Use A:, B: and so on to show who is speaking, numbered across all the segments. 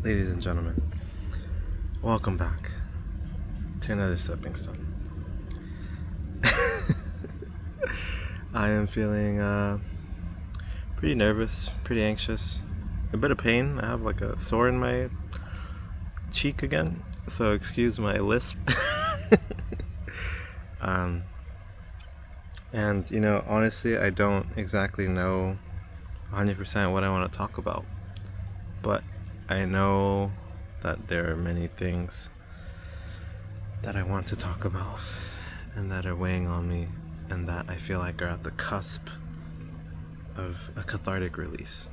A: Ladies and gentlemen, welcome back to another Stepping Stone. I am feeling pretty nervous, pretty anxious, a bit of pain. I have like a sore in my cheek again, so excuse my lisp. And honestly, I don't exactly know 100% what I want to talk about, but I know that there are many things that I want to talk about and that are weighing on me and that I feel like are at the cusp of a cathartic release.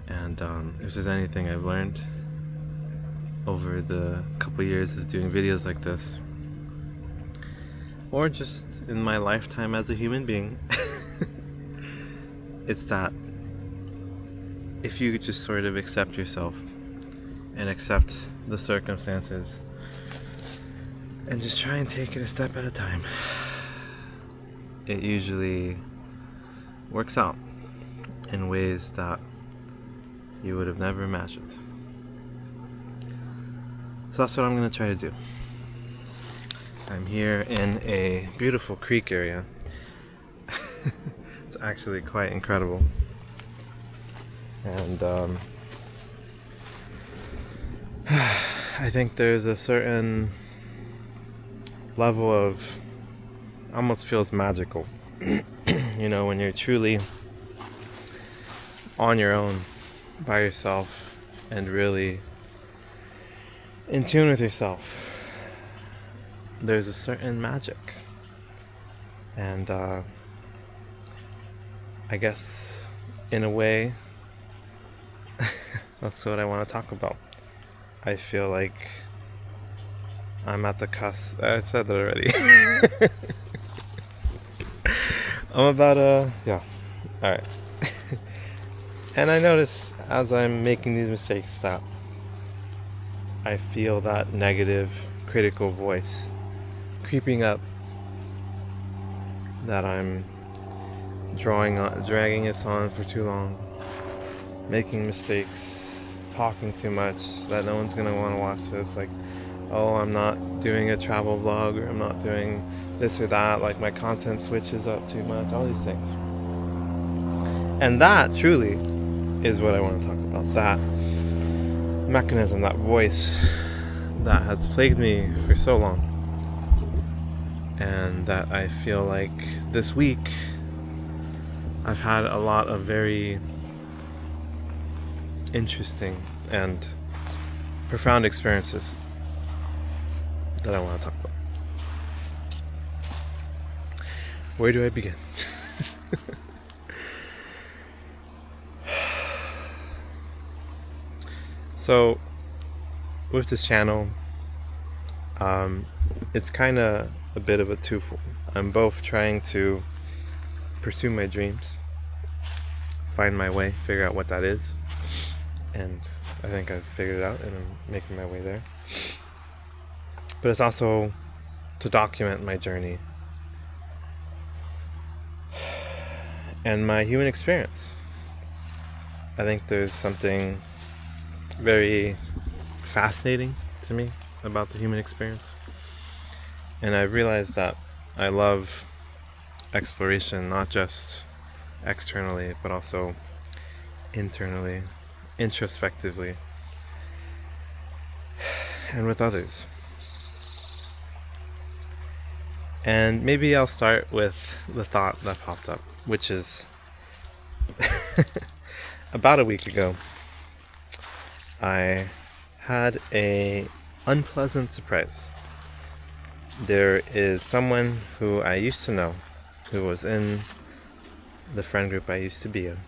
A: And if there's anything I've learned over the couple years of doing videos like this, or just in my lifetime as a human being, it's that if you just sort of accept yourself and accept the circumstances and just try and take it a step at a time, it usually works out in ways that you would have never imagined. So that's what I'm going to try to do. I'm here in a beautiful creek area. It's actually quite incredible. And I think there's a certain level of, almost feels magical, when you're truly on your own, by yourself, and really in tune with yourself. There's a certain magic. And I guess in a way, that's what I want to talk about. I feel like I'm at the cusp. I said that already. I'm about yeah. Alright. And I notice as I'm making these mistakes that I feel that negative, critical voice creeping up, that I'm dragging us on for too long, making mistakes, talking too much, that no one's gonna want to watch this. Like, oh, I'm not doing a travel vlog, or I'm not doing this or that, like my content switches up too much, all these things. And that truly is what I want to talk about. That mechanism, that voice that has plagued me for so long, and that I feel like this week I've had a lot of very interesting and profound experiences that I want to talk about. Where do I begin? So, with this channel, it's kind of a bit of a twofold. I'm both trying to pursue my dreams, find my way, figure out what that is, and I think I've figured it out and I'm making my way there. But it's also to document my journey and my human experience. I think there's something very fascinating to me about the human experience. And I realized that I love exploration, not just externally, but also internally, introspectively, and with others. And maybe I'll start with the thought that popped up, which is about a week ago, I had a unpleasant surprise. There is someone who I used to know, who was in the friend group I used to be in,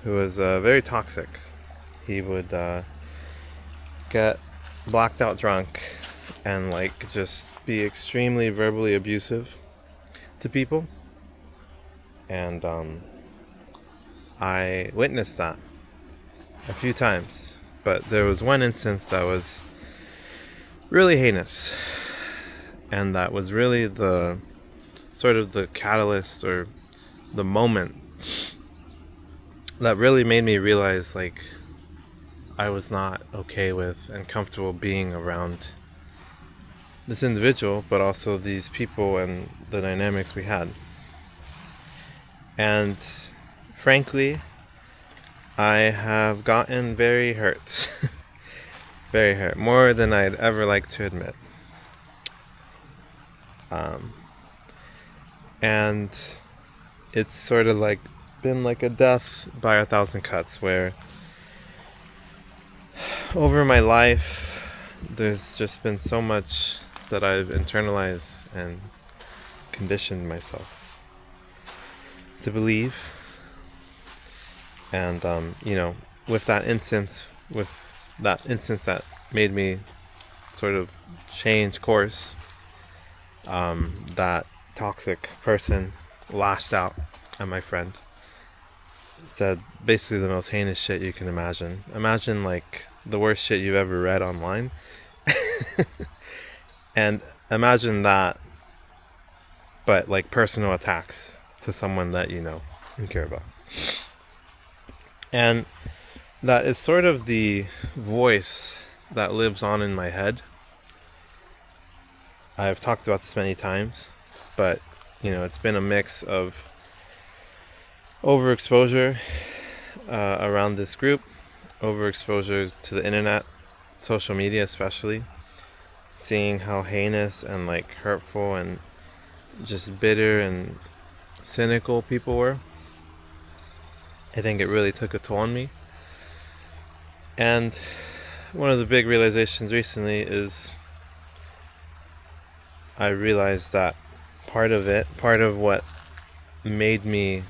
A: who was very toxic. He would get blacked out drunk and just be extremely verbally abusive to people. And I witnessed that a few times, but there was one instance that was really heinous, and that was really the sort of the catalyst or the moment that really made me realize I was not okay with and comfortable being around this individual, but also these people and the dynamics we had. And frankly, I have gotten very hurt. Very hurt. More than I'd ever like to admit. And it's sort of like been like a death by a thousand cuts, where over my life there's just been so much that I've internalized and conditioned myself to believe. And with that instance that made me sort of change course, that toxic person lashed out at my friend, said basically the most heinous shit you can imagine. Imagine like the worst shit you've ever read online. And imagine that, but like personal attacks to someone that you know and care about. And that is sort of the voice that lives on in my head. I've talked about this many times, but it's been a mix of overexposure around this group, overexposure to the internet, social media especially, seeing how heinous and like hurtful and just bitter and cynical people were. I think it really took a toll on me. And one of the big realizations recently is I realized that part of what made me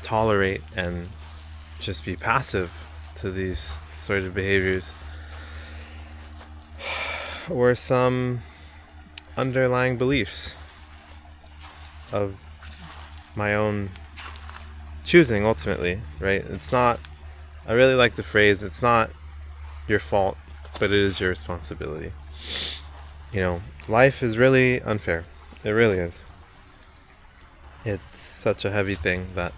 A: tolerate and just be passive to these sort of behaviors were some underlying beliefs of my own choosing ultimately, right? I really like the phrase, it's not your fault, but it is your responsibility. Life is really unfair. It really is. It's such a heavy thing that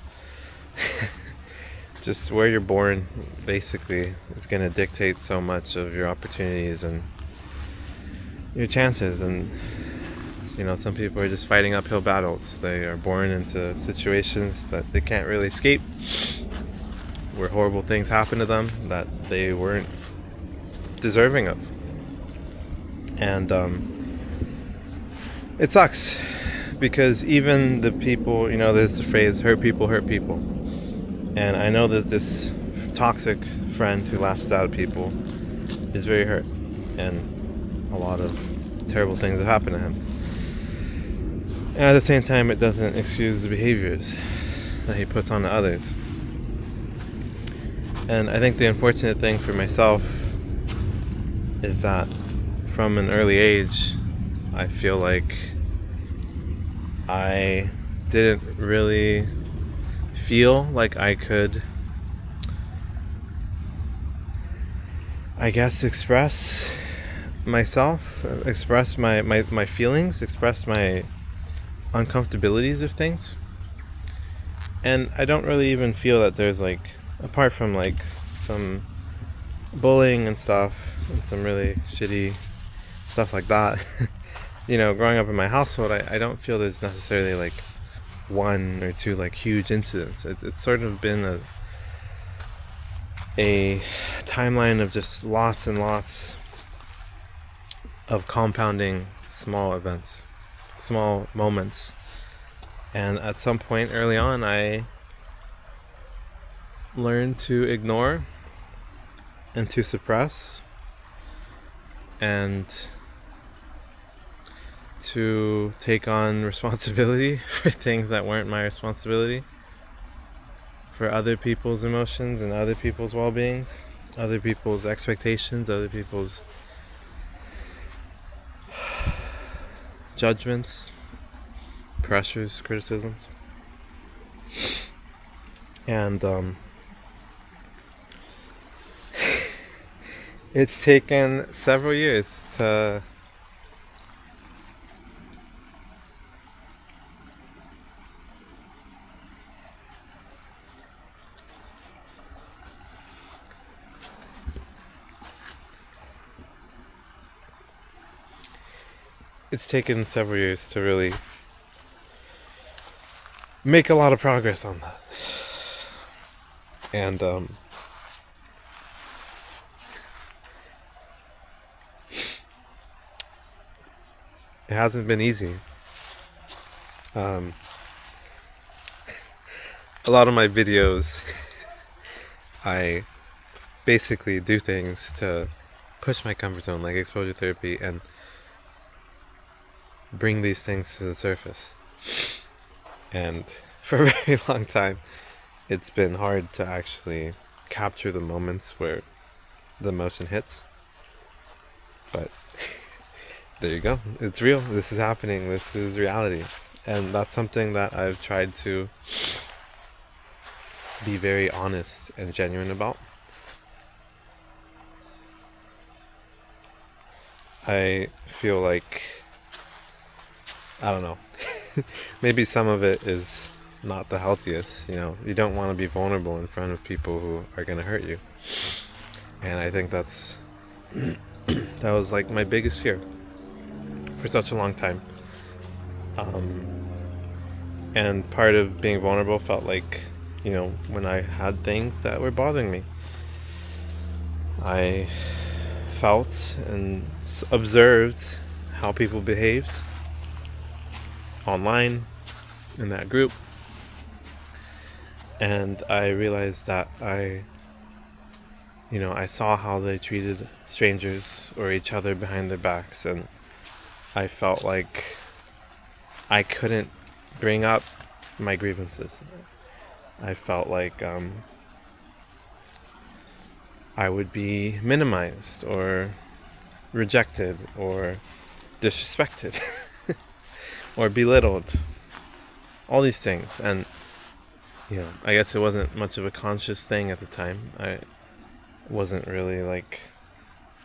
A: just where you're born basically is going to dictate so much of your opportunities and your chances. And some people are just fighting uphill battles. They are born into situations that they can't really escape, where horrible things happen to them that they weren't deserving of. And it sucks, because even the people, there's the phrase, hurt people hurt people. And I know that this toxic friend who lashes out at people is very hurt, and a lot of terrible things have happened to him. And at the same time, it doesn't excuse the behaviors that he puts on to others. And I think the unfortunate thing for myself is that from an early age, I feel like I didn't really feel like I could, I guess, express myself, express my feelings, express my uncomfortabilities of things. And I don't really even feel that there's like, apart from like some bullying and stuff and some really shitty stuff like that, growing up in my household, I don't feel there's necessarily like one or two like huge incidents. It's sort of been a timeline of just lots and lots of compounding small events, small moments. And at some point early on, I learned to ignore and to suppress and to take on responsibility for things that weren't my responsibility, for other people's emotions and other people's well-beings, other people's expectations, other people's judgments, pressures, criticisms. And it's taken several years to it's taken several years to really make a lot of progress on that. And it hasn't been easy. A lot of my videos, I basically do things to push my comfort zone, like exposure therapy, and bring these things to the surface. And for a very long time, it's been hard to actually capture the moments where the emotion hits. But there you go. It's real. This is happening. This is reality. And that's something that I've tried to be very honest and genuine about. I feel like, I don't know, maybe some of it is not the healthiest. You don't want to be vulnerable in front of people who are going to hurt you. And I think that was like my biggest fear for such a long time. And part of being vulnerable felt like, when I had things that were bothering me, I felt and observed how people behaved online in that group, and I realized that I saw how they treated strangers or each other behind their backs, and I felt like I couldn't bring up my grievances. I felt like I would be minimized or rejected or disrespected or belittled. All these things. And, I guess it wasn't much of a conscious thing at the time. I wasn't really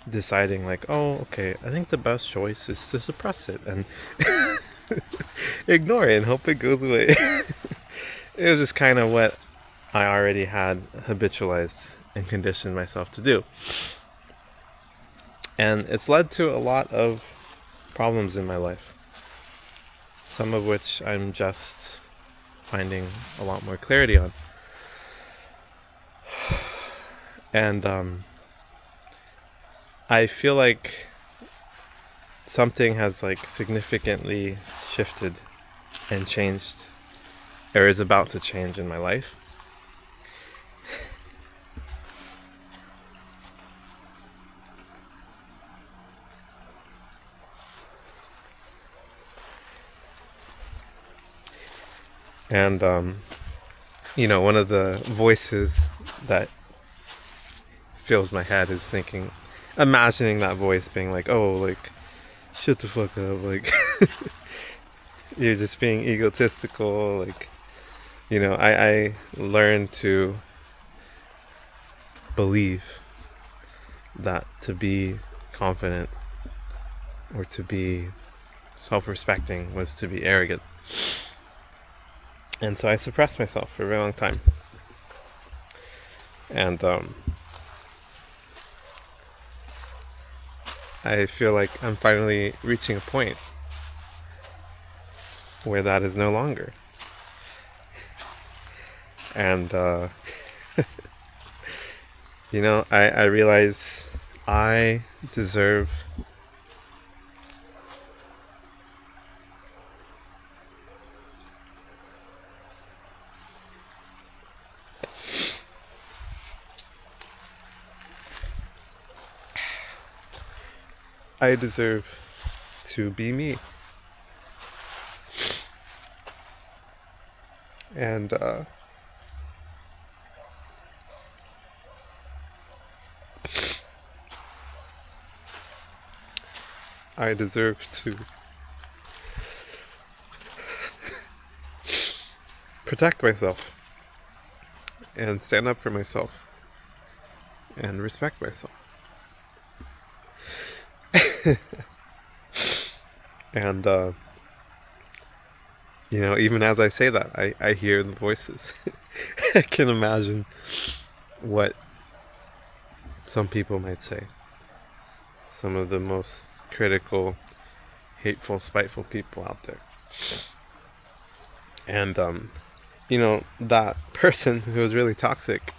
A: deciding oh, okay, I think the best choice is to suppress it and ignore it and hope it goes away. It was just kind of what I already had habitualized and conditioned myself to do. And it's led to a lot of problems in my life, some of which I'm just finding a lot more clarity on. And I feel like something has significantly shifted and changed, or is about to change in my life. And one of the voices that fills my head is imagining that voice being shut the fuck up, you're just being egotistical, I learned to believe that to be confident or to be self-respecting was to be arrogant. And so I suppressed myself for a very long time. And I feel like I'm finally reaching a point where that is no longer. And I realize I deserve to be me. And I deserve to protect myself and stand up for myself and respect myself. And even as I say that, I hear the voices. I can imagine what some people might say. Some of the most critical, hateful, spiteful people out there. And that person who was really toxic,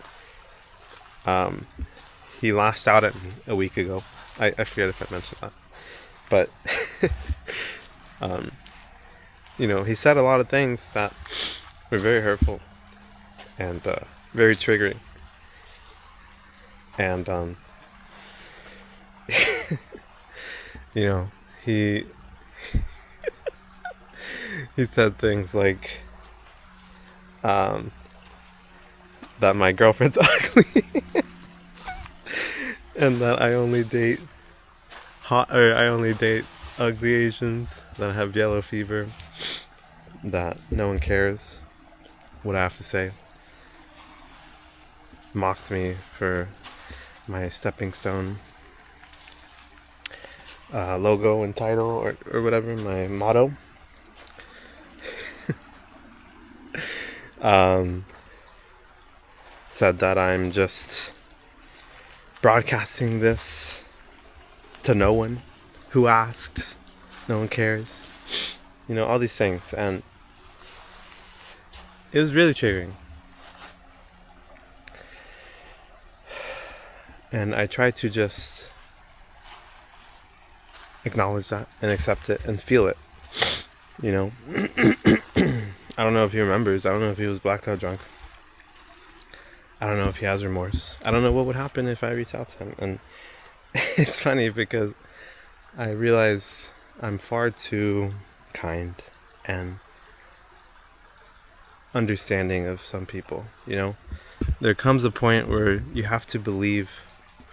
A: he lashed out at me a week ago. I forget if I mentioned that, but he said a lot of things that were very hurtful and very triggering. And he he said things like that my girlfriend's ugly and that I only date ugly Asians, that I have yellow fever, that no one cares what I have to say. Mocked me for my stepping stone logo and title or whatever, my motto. Said that I'm just broadcasting this to no one who asked, no one cares, all these things, and it was really triggering. And I try to just acknowledge that and accept it and feel it, I don't know if he remembers. I don't know if he was blacked out drunk. I don't know if he has remorse. I don't know what would happen if I reach out to him. And it's funny because I realize I'm far too kind and understanding of some people, There comes a point where you have to believe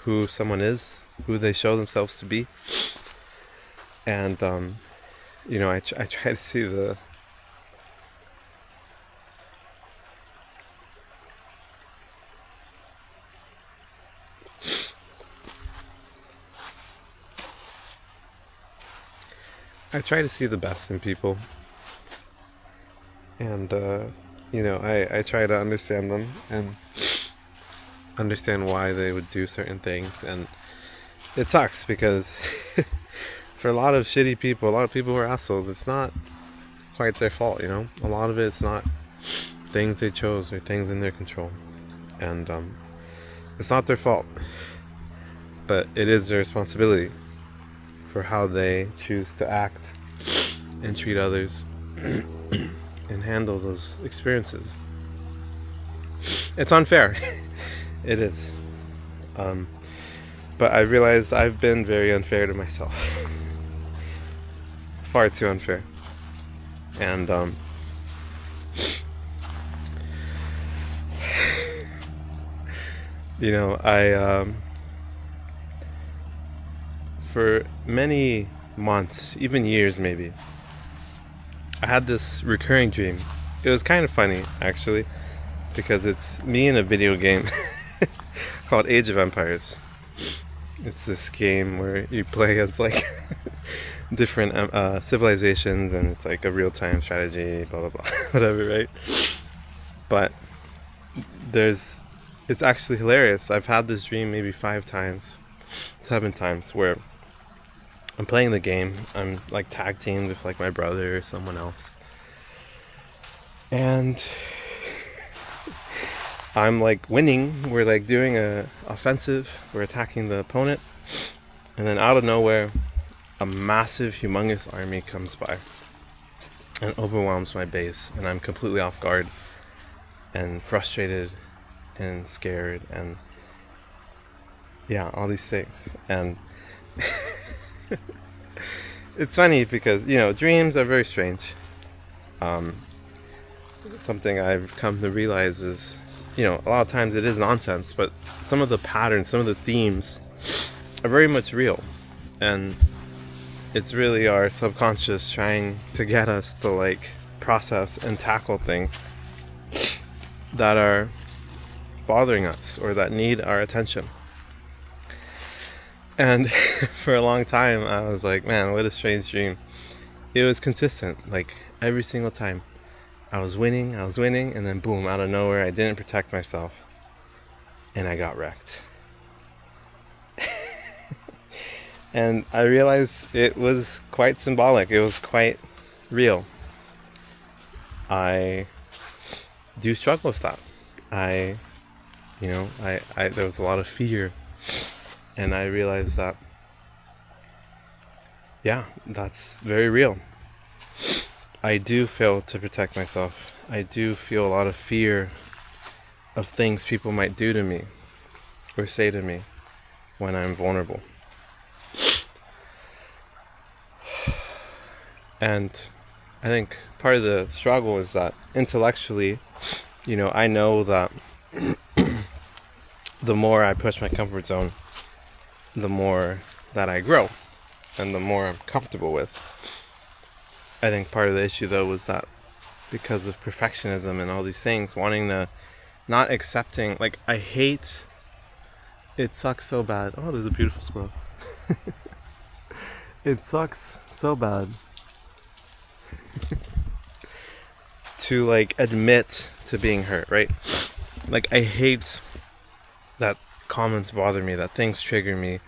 A: who someone is, who they show themselves to be. And, I try to see the best in people. And, I try to understand them and understand why they would do certain things. And it sucks because for a lot of shitty people, a lot of people who are assholes, it's not quite their fault, A lot of it's not things they chose or things in their control. And it's not their fault. But it is their responsibility for how they choose to act and treat others and handle those experiences. It's unfair. It is. But I realize I've been very unfair to myself. Far too unfair. And I for many months, even years maybe, I had this recurring dream. It was kind of funny, actually, because it's me in a video game called Age of Empires. It's this game where you play as different civilizations, and it's like a real-time strategy, blah blah blah, whatever, right? But it's actually hilarious. I've had this dream maybe 7 times, where I'm playing the game. I'm tag teamed with my brother or someone else, and I'm winning. We're doing a offensive. We're attacking the opponent, and then out of nowhere, a massive, humongous army comes by and overwhelms my base, and I'm completely off guard and frustrated and scared and all these things. And it's funny because dreams are very strange. Something I've come to realize is a lot of times it is nonsense, but some of the patterns, some of the themes are very much real, and it's really our subconscious trying to get us to process and tackle things that are bothering us or that need our attention. And for a long time I was like, man, what a strange dream. It was consistent, every single time. I was winning, and then boom, out of nowhere, I didn't protect myself, and I got wrecked. And I realized it was quite symbolic. It was quite real. I do struggle with that. I there was a lot of fear, and I realized that, yeah, that's very real. I do fail to protect myself. I do feel a lot of fear of things people might do to me or say to me when I'm vulnerable. And I think part of the struggle is that intellectually, I know that the more I push my comfort zone, the more that I grow and the more I'm comfortable with. I think part of the issue, though, was that because of perfectionism and all these things, wanting to, not accepting, like, I hate, it sucks so bad. Oh, there's a beautiful squirrel. It sucks so bad to, like, admit to being hurt, right? Like, I hate that comments bother me, that things trigger me,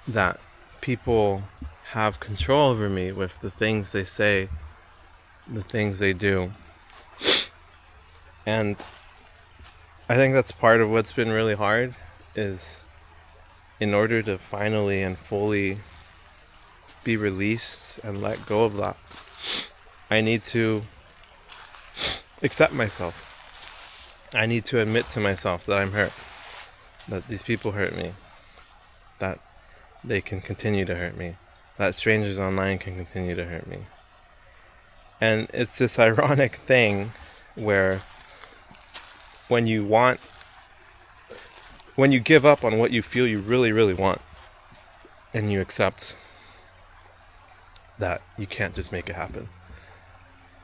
A: that people have control over me with the things they say, the things they do. And I think that's part of what's been really hard, is in order to finally and fully be released and let go of that, I need to accept myself. I need to admit to myself that I'm hurt, that these people hurt me, that they can continue to hurt me, that strangers online can continue to hurt me. And it's this ironic thing where when you give up on what you feel you really, really want, and you accept that you can't just make it happen,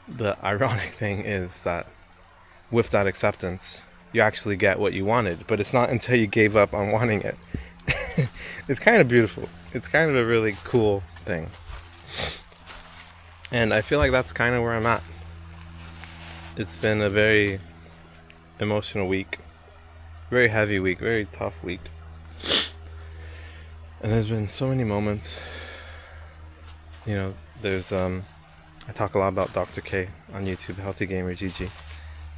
A: the ironic thing is that with that acceptance, you actually get what you wanted, but it's not until you gave up on wanting it. It's kind of beautiful. It's kind of a really cool thing. And I feel like that's kind of where I'm at. It's been a very emotional week, very heavy week, very tough week. And there's been so many moments. There's I talk a lot about Dr. K on YouTube, Healthy Gamer GG.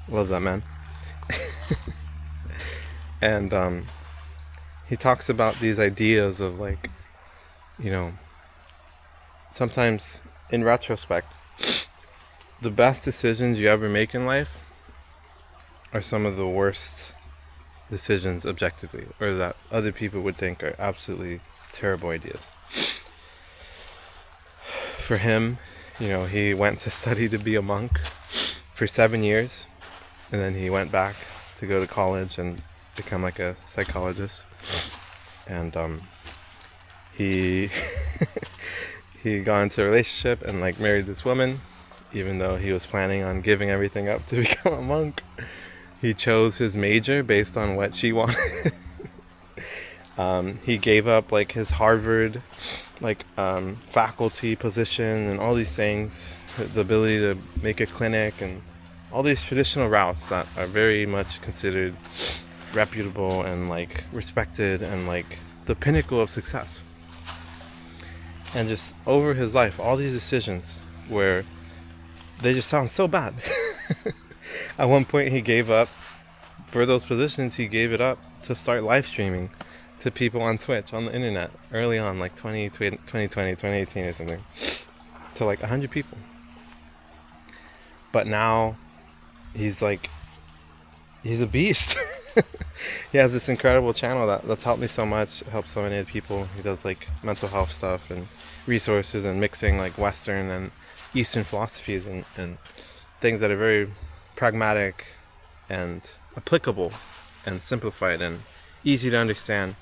A: Love that man. And he talks about these ideas of, like, sometimes in retrospect, the best decisions you ever make in life are some of the worst decisions objectively, or that other people would think are absolutely terrible ideas. For him, he went to study to be a monk for 7 years, and then he went back to go to college and become like a psychologist. And he he got into a relationship and, like, married this woman, even though he was planning on giving everything up to become a monk. He chose his major based on what she wanted. He gave up, like, his Harvard, like, faculty position and all these things, the ability to make a clinic and all these traditional routes that are very much considered reputable and, like, respected and, like, the pinnacle of success. And just over his life, all these decisions where they just sound so bad. At one point he gave up, for those positions, he gave it up to start live streaming to people on Twitch, on the internet, early on, like 2020, 2018 or something, to like 100 people. But now he's a beast. He has this incredible channel that's helped me so much, helped so many people. He does, like, mental health stuff and resources and mixing, like, Western and Eastern philosophies and things that are very pragmatic and applicable and simplified and easy to understand.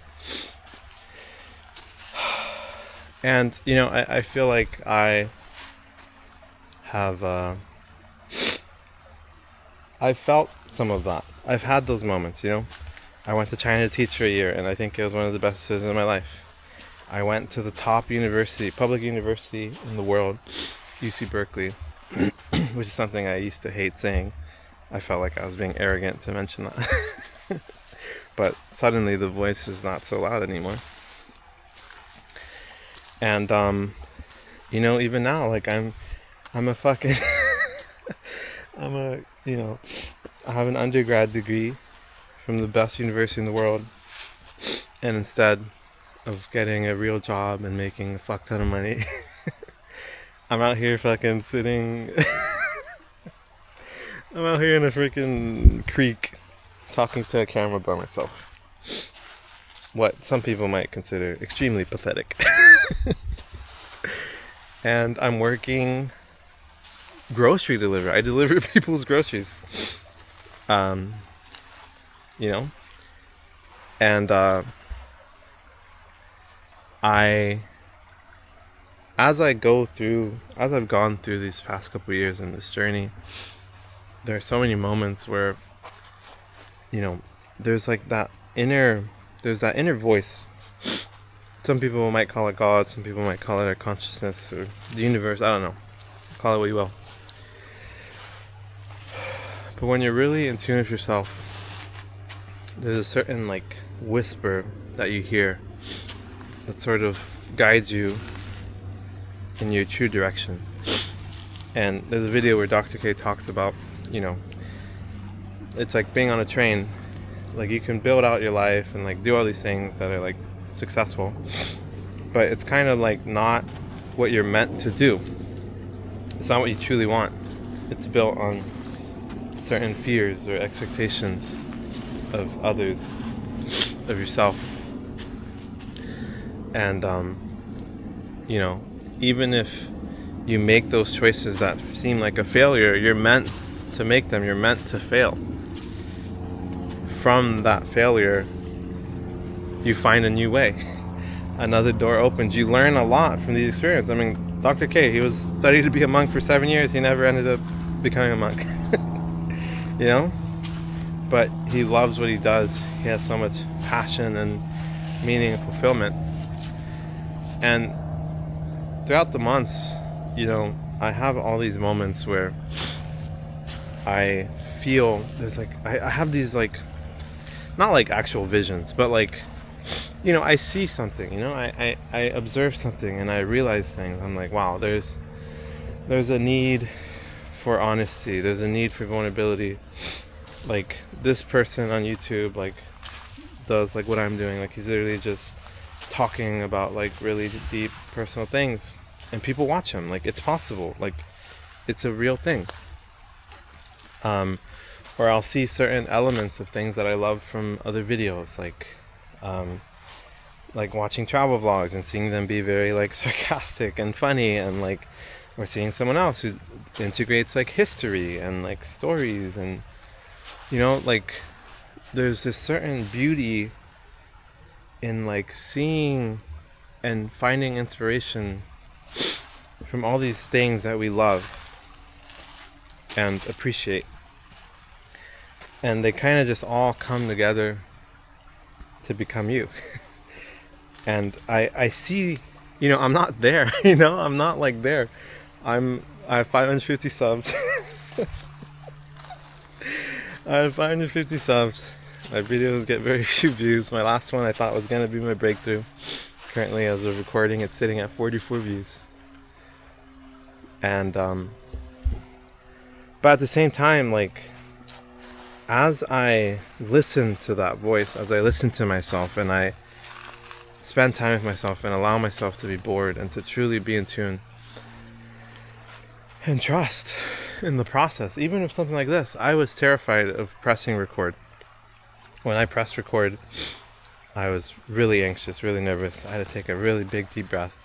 A: And, I feel like I have I've felt some of that. I've had those moments, I went to China to teach for a year, and I think it was one of the best decisions of my life. I went to the top university, public university in the world, UC Berkeley, which is something I used to hate saying. I felt like I was being arrogant to mention that. But suddenly the voice is not so loud anymore. And even now, like I'm a fucking I'm a I have an undergrad degree from the best university in the world, and instead of getting a real job and making a fuck ton of money, I'm out here fucking sitting I'm out here in a freaking creek talking to a camera by myself. What some people might consider extremely pathetic. And I'm working grocery delivery. I deliver people's groceries. And as I've gone through these past couple of years in this journey, there are so many moments where, there's like that inner voice. Some people might call it God, some people might call it our consciousness or the universe, I don't know. Call it what you will. But when you're really in tune with yourself, there's a certain like whisper that you hear that sort of guides you in your true direction. And there's a video where Dr. K talks about, it's like being on a train. Like you can build out your life and like do all these things that are like successful, but it's kind of like not what you're meant to do. It's not what you truly want. It's built on certain fears or expectations of others, of yourself. And even if you make those choices that seem like a failure, you're meant to make them. You're meant to fail. From that failure, you find a new way. Another door opens. You learn a lot from these experiences. I mean, Dr. K, he was studied to be a monk for 7 years. He never ended up becoming a monk. But he loves what he does. He has so much passion and meaning and fulfillment. And throughout the months, I have all these moments where I feel there's like, I have these like, not like actual visions, but like, I see something, I observe something and I realize things. I'm like, wow, there's a need for honesty. There's a need for vulnerability. Like this person on YouTube, like does like what I'm doing. Like he's literally just talking about like really deep personal things and people watch him. Like it's possible. Like it's a real thing. Or I'll see certain elements of things that I love from other videos, like watching travel vlogs and seeing them be very like sarcastic and funny, and like, or seeing someone else who integrates like history and like stories, and like there's this certain beauty in like seeing and finding inspiration from all these things that we love and appreciate. And they kind of just all come together to become you. And I see, I'm not there, I'm not like there. I have 550 subs. I have 550 subs. My videos get very few views. My last one I thought was going to be my breakthrough. Currently, as of recording, it's sitting at 44 views. And, but at the same time, like, as I listen to that voice, as I listen to myself, and I spend time with myself and allow myself to be bored and to truly be in tune and trust in the process, even with something like this, I was terrified of pressing record. When I pressed record, I was really anxious, really nervous. I had to take a really big deep breath.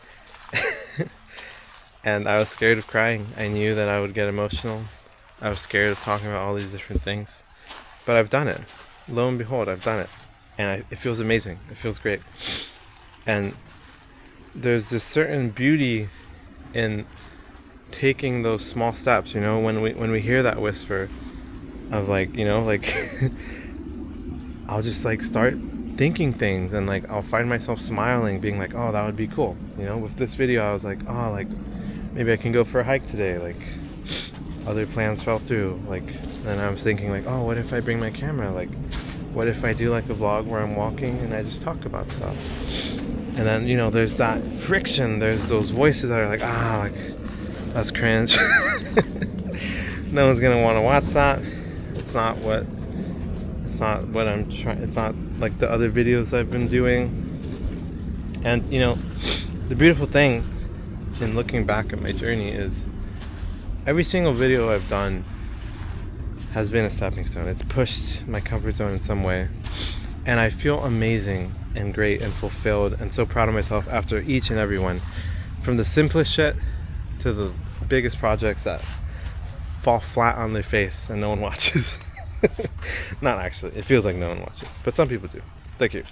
A: And I was scared of crying. I knew that I would get emotional. I was scared of talking about all these different things. But I've done it. Lo and behold, I've done it. And it feels amazing. It feels great. And there's this certain beauty in taking those small steps, when we hear that whisper of like, I'll just like start thinking things, and like I'll find myself smiling, being like, oh, that would be cool. With this video, I was like, oh, like maybe I can go for a hike today. Like other plans fell through. Like then I was thinking like, oh, what if I bring my camera? Like what if I do like a vlog where I'm walking and I just talk about stuff? And then, there's that friction. There's those voices that are like, that's cringe. No one's gonna want to watch that. It's not what I'm trying. It's not like the other videos I've been doing. And the beautiful thing in looking back at my journey is every single video I've done has been a stepping stone. It's pushed my comfort zone in some way, and I feel amazing and great and fulfilled and so proud of myself after each and every one, from the simplest shit to the biggest projects that fall flat on their face and no one watches. Not actually, it feels like no one watches, but some people do. Thank you.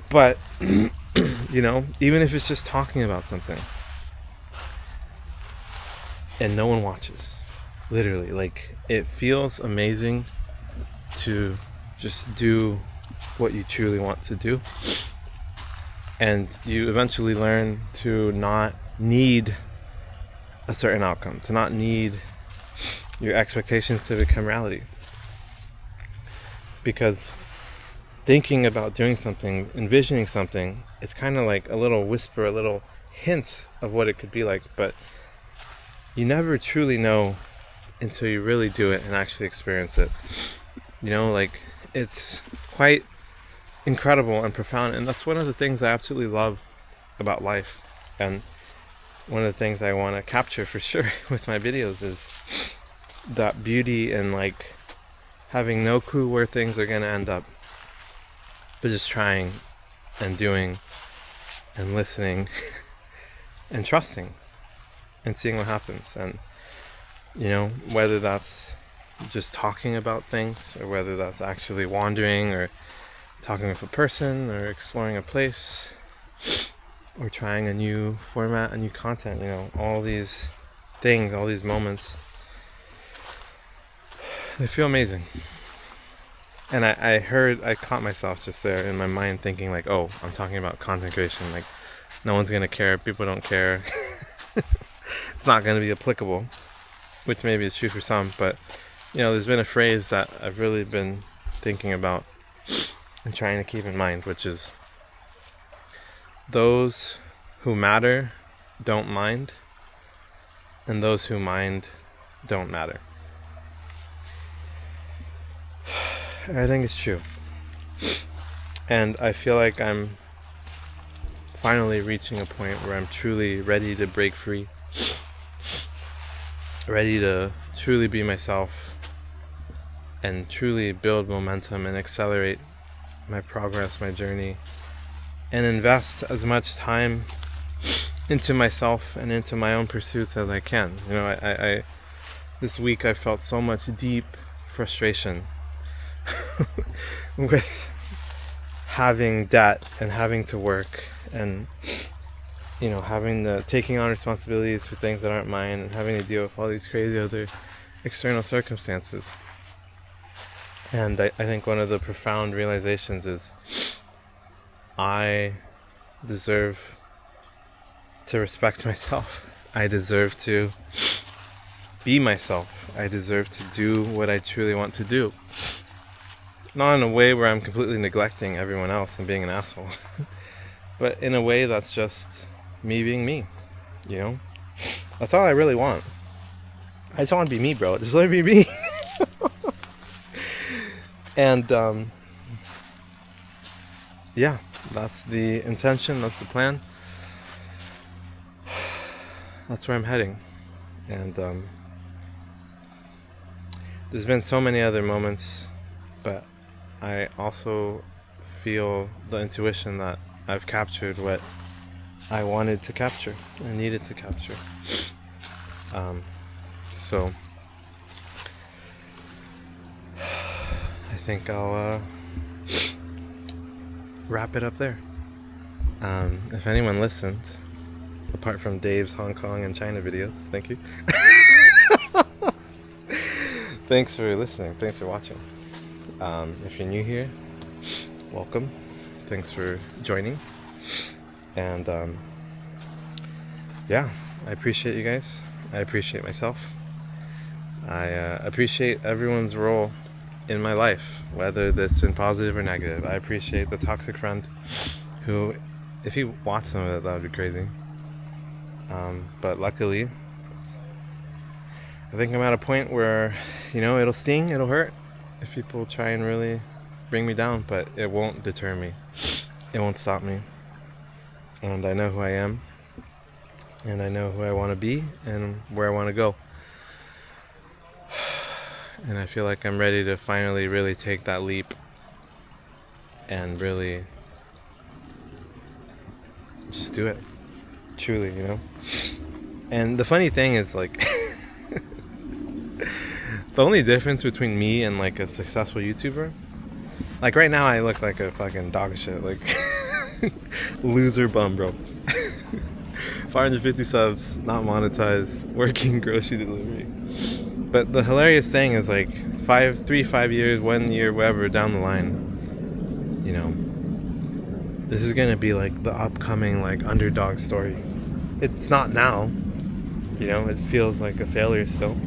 A: But even if it's just talking about something and no one watches, literally, like, it feels amazing to just do what you truly want to do. And you eventually learn to not need a certain outcome, to not need your expectations to become reality. Because thinking about doing something, envisioning something, it's kind of like a little whisper, a little hint of what it could be like, but you never truly know until you really do it and actually experience it. It's quite incredible and profound, and that's one of the things I absolutely love about life, and one of the things I want to capture for sure with my videos is that beauty and like having no clue where things are going to end up, but just trying and doing and listening and trusting and seeing what happens. And whether that's just talking about things, or whether that's actually wandering, or talking with a person, or exploring a place, or trying a new format, a new content, all these things, all these moments, they feel amazing. And I caught myself just there in my mind thinking like, oh, I'm talking about content creation, like no one's gonna care, people don't care. It's not gonna be applicable, which maybe is true for some, but there's been a phrase that I've really been thinking about and trying to keep in mind, which is, those who matter don't mind, and those who mind don't matter. I think it's true. And I feel like I'm finally reaching a point where I'm truly ready to break free, ready to truly be myself and truly build momentum and accelerate my progress, my journey, and invest as much time into myself and into my own pursuits as I can. I this week I felt so much deep frustration with having debt and having to work and taking on responsibilities for things that aren't mine, and having to deal with all these crazy other external circumstances. And I think one of the profound realizations is I deserve to respect myself. I deserve to be myself. I deserve to do what I truly want to do. Not in a way where I'm completely neglecting everyone else and being an asshole, but in a way that's just me being me, That's all I really want. I just want to be me, bro. Just let me be me. And, yeah, that's the intention, that's the plan. That's where I'm heading. And, there's been so many other moments, but I also feel the intuition that I've captured what I wanted to capture and needed to capture. So I think I'll wrap it up there. If anyone listened, apart from Dave's Hong Kong and China videos, thank you. Thanks for listening. Thanks for watching. If you're new here, welcome. Thanks for joining. And yeah, I appreciate you guys. I appreciate myself. I appreciate everyone's role in my life, whether that's been positive or negative. I appreciate the toxic friend who, if he watched some of it, that would be crazy. But luckily, I think I'm at a point where, it'll sting, it'll hurt if people try and really bring me down, but it won't deter me. It won't stop me. And I know who I am, and I know who I want to be, and where I want to go. And I feel like I'm ready to finally really take that leap and really just do it. Truly, And the funny thing is, like, the only difference between me and, like, a successful YouTuber, like, right now I look like a fucking dog shit, like, loser bum, bro. 550 subs, not monetized, working grocery delivery. But the hilarious thing is, like, 5 years, 1 year, whatever, down the line, this is gonna be, like, the upcoming, like, underdog story. It's not now. It feels like a failure still.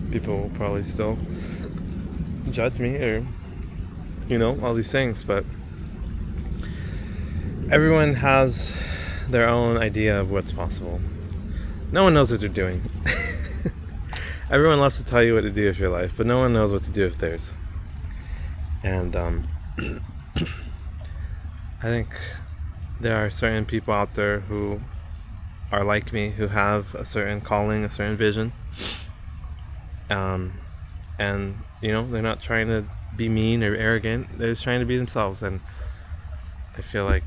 A: People will probably still judge me or, all these things. But everyone has their own idea of what's possible. No one knows what they're doing. Everyone loves to tell you what to do with your life, but no one knows what to do with theirs. And I think there are certain people out there who are like me, who have a certain calling, a certain vision. And, they're not trying to be mean or arrogant. They're just trying to be themselves. And I feel like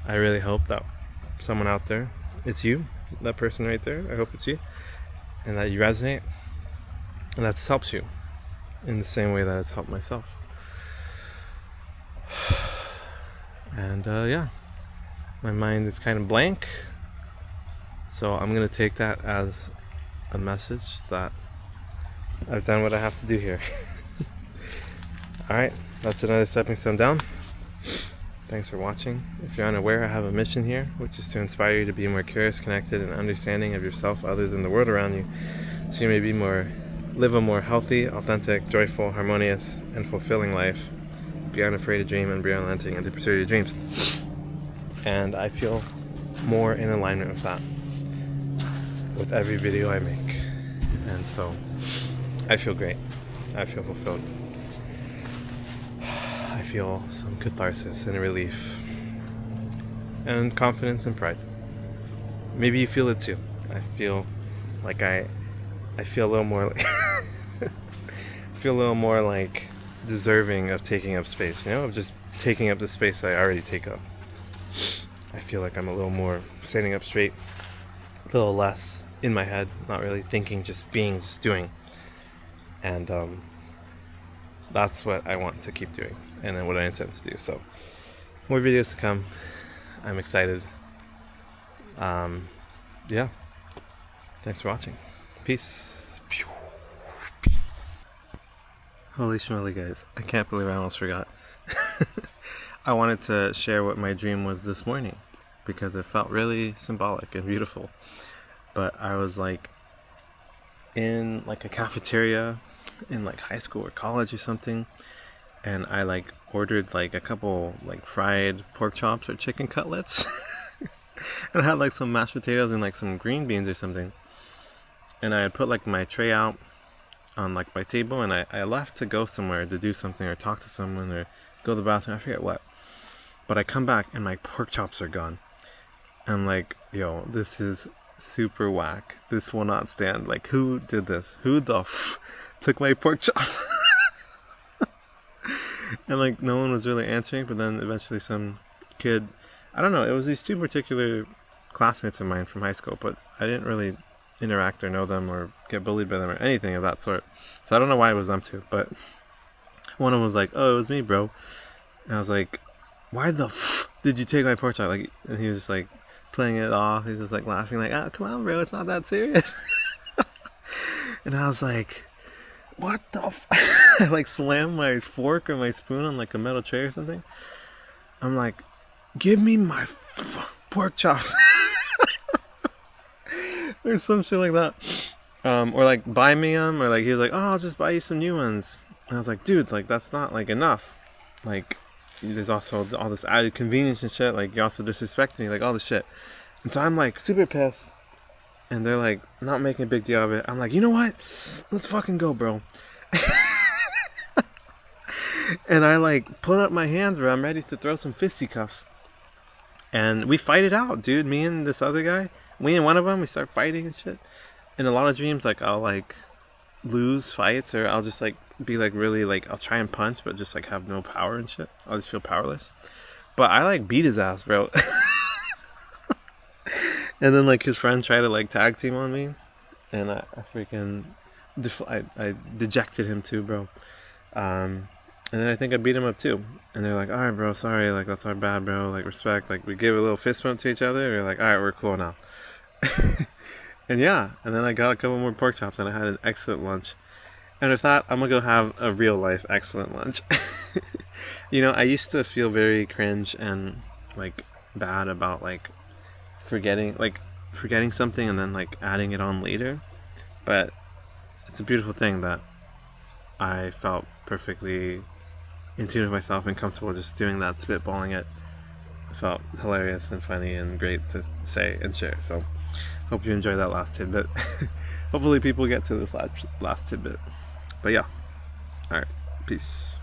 A: I really hope that someone out there, it's you, that person right there, I hope it's you, and that you resonate, and that this helps you in the same way that it's helped myself. And my mind is kind of blank, so I'm going to take that as a message that I've done what I have to do here. Alright, that's another stepping stone down. Thanks for watching. If you're unaware, I have a mission here, which is to inspire you to be more curious, connected, and understanding of yourself, others, and the world around you, so you may live a more healthy, authentic, joyful, harmonious, and fulfilling life. Be unafraid to dream and be unrelenting and to pursue your dreams. And I feel more in alignment with that with every video I make. And so I feel great. I feel fulfilled. I feel some catharsis and relief and confidence and pride. Maybe you feel it too. I feel like I feel a little more like deserving of taking up space, of just taking up the space I already take up. I feel like I'm a little more standing up straight, a little less in my head, not really thinking, just being, just doing. And that's what I want to keep doing, and then what I intend to do. So more videos to come. I'm excited. Thanks for watching. Peace. Holy schmoly, guys. I can't believe I almost forgot. I wanted to share what my dream was this morning because it felt really symbolic and beautiful. But I was like in like a cafeteria in like high school or college or something, and I like ordered like a couple like fried pork chops or chicken cutlets. And I had like some mashed potatoes and like some green beans or something. And I had put like my tray out on like my table, and I left to go somewhere to do something or talk to someone or go to the bathroom, I forget what. But I come back and my pork chops are gone. I'm like, yo, this is super whack. This will not stand. Like, who did this? Who the took my pork chops? And like no one was really answering, but then eventually some kid, I don't know, it was these two particular classmates of mine from high school, but I didn't really interact or know them or get bullied by them or anything of that sort. So I don't know why it was them two, but one of them was like, oh, it was me, bro. And I was like, why the did you take my pork chop? Like, and he was just like playing it off. He was just like laughing, like, oh, come on, bro, it's not that serious. And I was like, what the I like slammed my fork or my spoon on like a metal tray or something. I'm like, give me my pork chops. Or some shit like that. Or like buy me them, or like he was like, oh, I'll just buy you some new ones. And I was like, dude, like that's not like enough. Like there's also all this added convenience and shit. Like, you're also disrespecting me, like all this shit. And so I'm like super pissed. And they're like not making a big deal of it. I'm like, you know what? Let's fucking go, bro. And I like put up my hands, bro. I'm ready to throw some fisticuffs. And we fight it out, dude. Me and this other guy. Me and one of them, we start fighting and shit. In a lot of dreams, like, I'll like lose fights, or I'll just like be like really like, I'll try and punch but just like have no power and shit. I'll just feel powerless. But I like beat his ass, bro. And then like his friend tried to like tag team on me, and I freaking I dejected him too, bro. And then I think I beat him up too. And they're like, all right, bro, sorry, like that's our bad, bro, like respect. Like we gave a little fist bump to each other. We're like, all right, we're cool now. And yeah, and then I got a couple more pork chops, and I had an excellent lunch. And with that, I'm gonna go have a real life excellent lunch. You know, I used to feel very cringe and like bad about like forgetting something and then like adding it on later. But it's a beautiful thing that I felt perfectly in tune with myself and comfortable just doing that, spitballing it. It felt hilarious and funny and great to say and share. So hope you enjoyed that last tidbit. Hopefully people get to this last tidbit. But yeah, alright, peace.